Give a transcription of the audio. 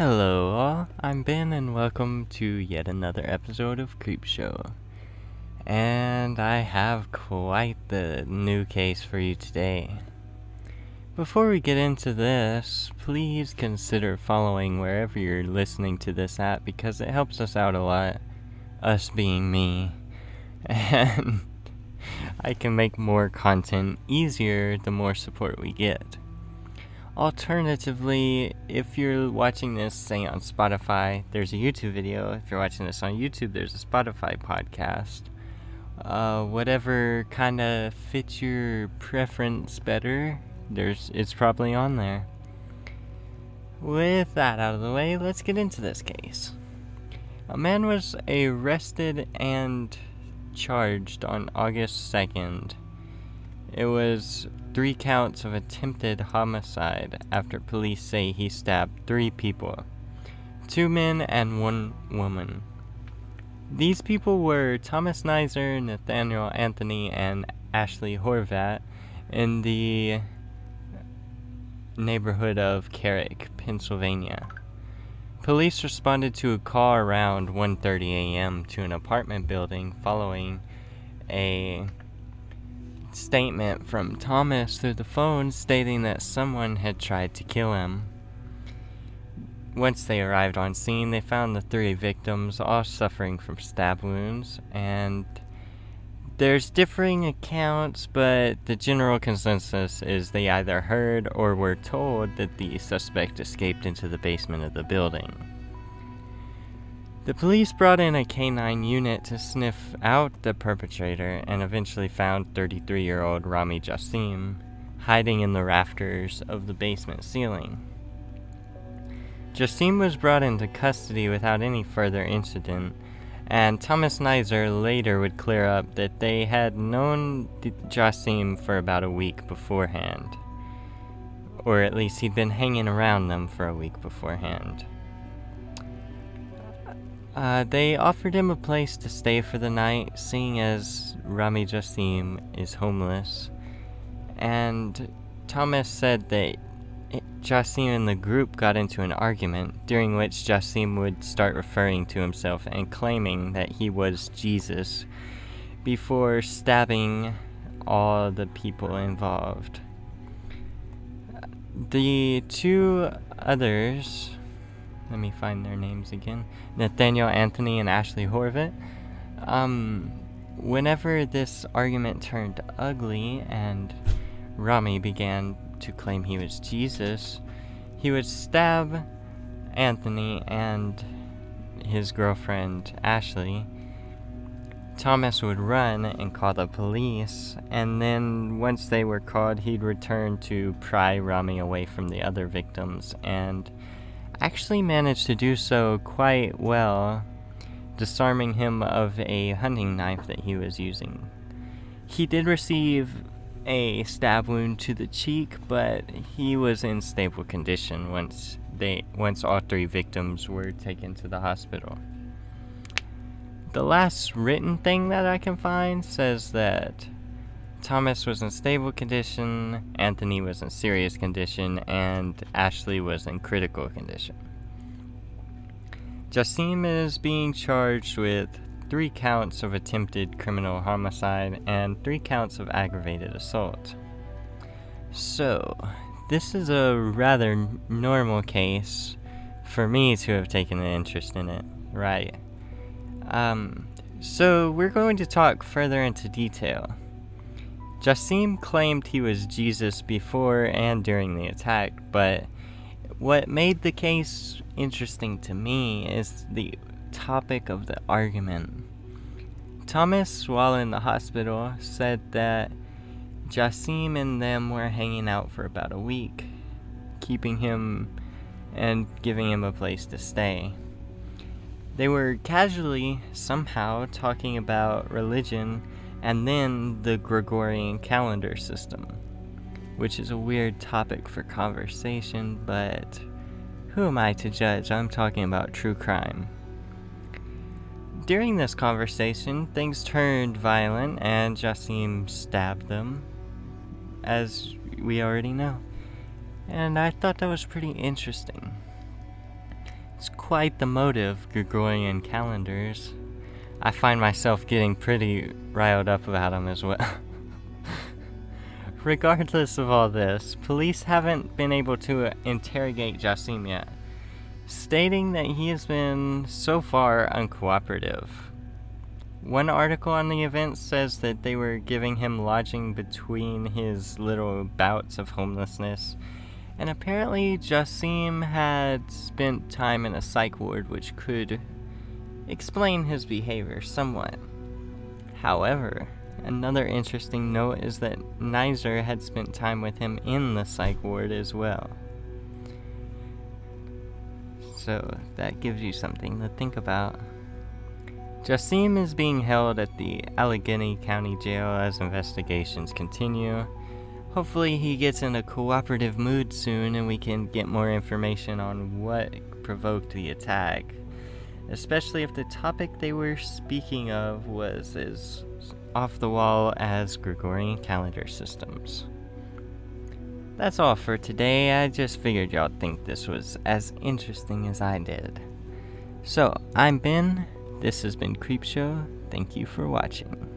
Hello all, I'm Ben and welcome to yet another episode of Creepshow. And I have quite the new case for you today. Before we get into this, please consider following wherever you're listening to this at because it helps us out a lot, us being me. And I can make more content easier the more support we get. Alternatively, if you're watching this, say, on Spotify, there's a YouTube video. If you're watching this on YouTube, there's a Spotify podcast. Whatever kind of fits your preference better, it's probably on there. With that out of the way, let's get into this case. A man was arrested and charged on August 2nd. It was 3 counts of attempted homicide after police say he stabbed 3 people, 2 men and 1 woman. These people were Thomas Nizer, Nathaniel Anthony, and Ashley Horvat in the neighborhood of Carrick, Pennsylvania. Police responded to a call around 1:30 a.m. to an apartment building following a statement from Thomas through the phone stating that someone had tried to kill him. Once they arrived on scene, they found the 3 victims all suffering from stab wounds, and there's differing accounts, but the general consensus is they either heard or were told that the suspect escaped into the basement of the building. The police brought in a canine unit to sniff out the perpetrator and eventually found 33-year-old Rami Jassim hiding in the rafters of the basement ceiling. Jassim was brought into custody without any further incident, and Thomas Nizer later would clear up that they had known Jassim for about a week beforehand. Or at least he'd been hanging around them for a week beforehand. They offered him a place to stay for the night, seeing as Rami Jassim is homeless. And Thomas said that Jassim and the group got into an argument, during which Jassim would start referring to himself and claiming that he was Jesus, before stabbing all the people involved. The 2 others, let me find their names again, Nathaniel Anthony and Ashley Horvat. Whenever this argument turned ugly and Rami began to claim he was Jesus, he would stab Anthony and his girlfriend Ashley. Thomas would run and call the police, and then once they were called, he'd return to pry Rami away from the other victims, and actually managed to do so quite well, disarming him of a hunting knife that he was using. He did receive a stab wound to the cheek, but he was in stable condition once all 3 victims were taken to the hospital. The last written thing that I can find says that Thomas was in stable condition, Anthony was in serious condition, and Ashley was in critical condition. Jassim is being charged with 3 counts of attempted criminal homicide and 3 counts of aggravated assault. So, this is a rather normal case for me to have taken an interest in it, right? So we're going to talk further into detail. Jassim claimed he was Jesus before and during the attack, but what made the case interesting to me is the topic of the argument. Thomas, while in the hospital, said that Jassim and them were hanging out for about a week, keeping him and giving him a place to stay. They were casually, somehow, talking about religion and then the Gregorian calendar system, which is a weird topic for conversation, but who am I to judge? I'm talking about true crime. During this conversation, things turned violent and Jassim stabbed them, as we already know. And I thought that was pretty interesting. It's quite the motive, Gregorian calendars. I find myself getting pretty riled up about them as well. Regardless of all this, police haven't been able to interrogate Jassim yet, stating that he has been so far uncooperative. One article on the event says that they were giving him lodging between his little bouts of homelessness, and apparently Jassim had spent time in a psych ward, which could explain his behavior somewhat. However, another interesting note is that Nizer had spent time with him in the psych ward as well. So that gives you something to think about. Jassim is being held at the Allegheny County Jail as investigations continue. Hopefully he gets in a cooperative mood soon and we can get more information on what provoked the attack, especially if the topic they were speaking of was as off the wall as Gregorian calendar systems. That's all for today. I just figured y'all think this was as interesting as I did. So, I'm Ben. This has been Creepshow. Thank you for watching.